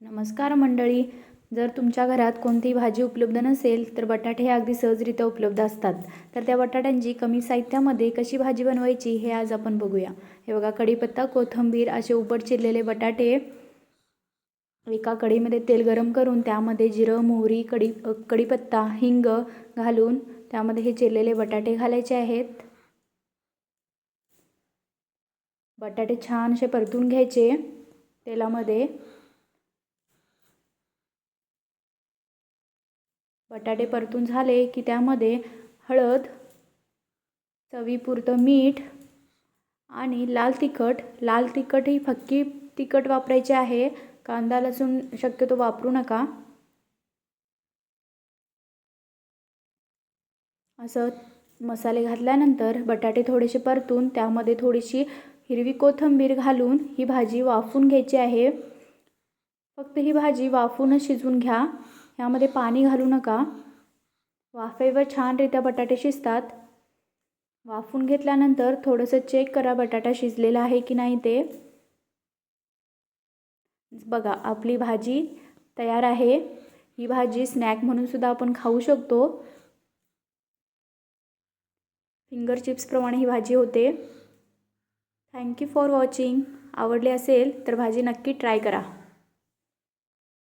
नमस्कार मंडळी. जर तुमच्या घरात कोणतीही भाजी उपलब्ध नसेल तर बटाटे हे अगदी सहजरित्या उपलब्ध असतात. तर त्या बटाट्यांची कमी साहित्यामध्ये कशी भाजी बनवायची हे आज आपण बघूया. हे बघा, कढीपत्ता, कोथिंबीर असे उभट चिरलेले बटाटे एका कढईमध्ये तेल गरम करून त्यामध्ये जिरं, मोहरी, कढीपत्ता, हिंग घालून त्यामध्ये हे चिरलेले बटाटे घालायचे आहेत. बटाटे छान असे परतून घ्यायचे तेलामध्ये. बटाटे परतून झाले की त्यामध्ये हळद, चवीपुरतं मीठ आणि लाल तिखट ही फक्की तिखट वापरायचे आहे. कांदा लसूण शक्यतो वापरू नका. असं मसाले घातल्यानंतर बटाटे थोडेसे परतून त्यामध्ये थोडीशी हिरवी कोथिंबीर घालून ही भाजी वाफवून घ्यायची आहे. फक्त ही भाजी वाफवूनच शिजवून घ्या. यामध्ये पाणी घालू नका. वाफेवर छानरित्या बटाटे शिजतात. वाफवून घेतल्यानंतर थोडंसं चेक करा बटाटा शिजलेला आहे की नाही ते. बघा, आपली भाजी तयार आहे. ही भाजी स्नॅक म्हणून सुद्धा आपण खाऊ शकतो. फिंगर चिप्सप्रमाणे ही भाजी होते. Thank you for watching. आवडली असेल तर भाजी नक्की ट्राय करा.